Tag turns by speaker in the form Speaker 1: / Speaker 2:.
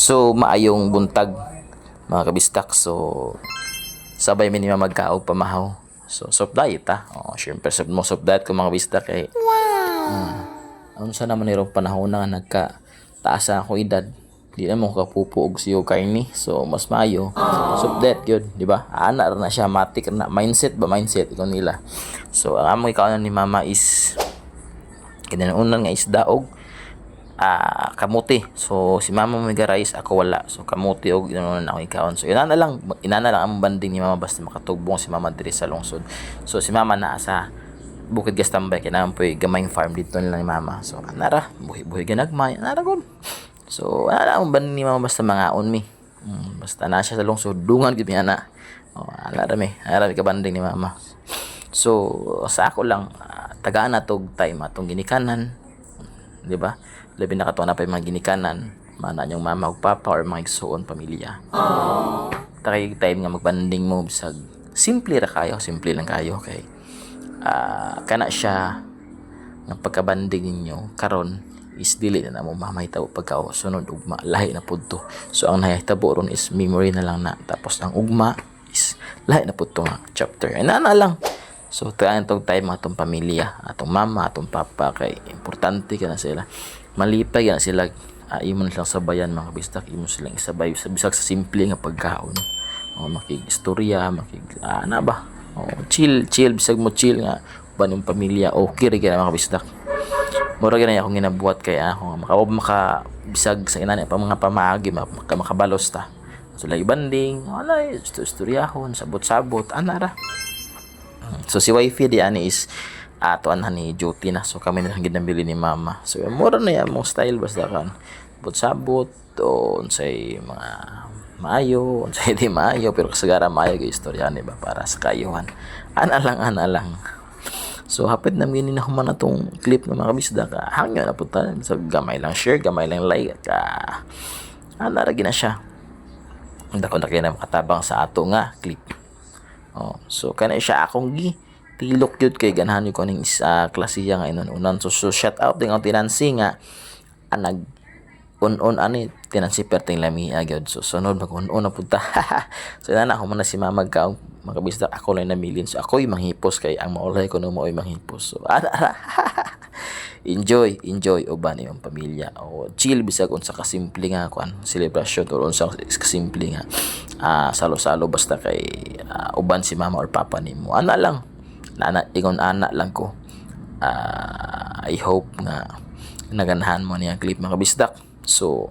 Speaker 1: So maayong buntag mga kabistak. So sabay mi ni magkaog pamahaw. So soft diet ha. Syempre mo soft diet ko mga kabistak kay ano sa naman nirong panahon na nagka taas ako edad. Di na mo kapupuog siyo kaini. So mas maayo. Soft diet yun, di ba? Ana na siya matik na mindset ikaw nila. So ang among ikaw ni mama is kinanunan nga isda og kamuti. So si mama may rice, ako wala. So kamuti og inunan ako ikaon. So ina na lang ang banding ni mama basta makatugbong si mama diri sa lungsod. So si mama naa sa Bukid Gastambay kailangan po gamayng farm dito nila ni mama. So anara buhi ganagmay anara gud. So ana ang banding ni mama basta mangaon mi. Basta na siya sa lungsod dungan gid mi ana. Anara mi ka banding ni mama. So sa ako lang tagaan na tog time atong ginikanan, di ba? Labi na kato na pa yung mga ginikanan, mana yung mama o papa or mga igsuon pamilya. Takay time nga magbanding mo bisag simple ra kayo, simple lang kayo kay kana siya ng pagkabanding ninyo karon is dili na mo mamahitabo pagka sunod ugma lahi na pudto. So ang nahitabo ron is memory na lang na, tapos ang ugma is lahi na pudto nga chapter. Ana lang. So tagaan tong time atong pamilya, atong mama, atong papa kay importante kana sila. Malipay na sila, imo na silang sabayan mga kabistak, imo silang isabay sa bisag sa simple nga pagkaon. Makig-istorya, ano ba? Chill, bisag mo chill nga uban yung pamilya. Okay rin mga kabistak. Mura gina akong ginabuhat kay ako makabisag sa inani pa mga pamaagi, makabalos ta. So lagi banding, wala istoryahon, sabot-sabot, anara. So si wifey di ani is tuan ni duty na, so kami na lang ginabili ni mama. So mura na yan mong style basta kan sabot o unsay mga maayo, unsay di maayo, pero kasagara maayo gyud istorya ni ba para sa kayuhan. Ana lang. So hapit na gini na human atong clip ng mga bisda ka hangyo na punta sa gamay lang share, gamay lang like ka ana ra gina siya. Dako na kay na makatabang sa ato nga clip. So kana siya akong tilok yun kay ganahan ko ning klasiya nga inunan. So shout out ding ang tinansi nga nag on ani tinansi perting lami gyud. So sunod mag on na punta. So ina na ako man si mama magkaong makabisdak ako lang namilin. So ako yung manghipos kay ang maulay ko no mo ay manghipos. So enjoy uban yung pamilya. Chill bisag unsa ka simple nga kuan celebration or unsa ka simple nga salo-salo basta kay uban si mama or papa nimo. Ana lang ingon anak lang ko. I hope nga naganahan mo niya clip mga bisdak. So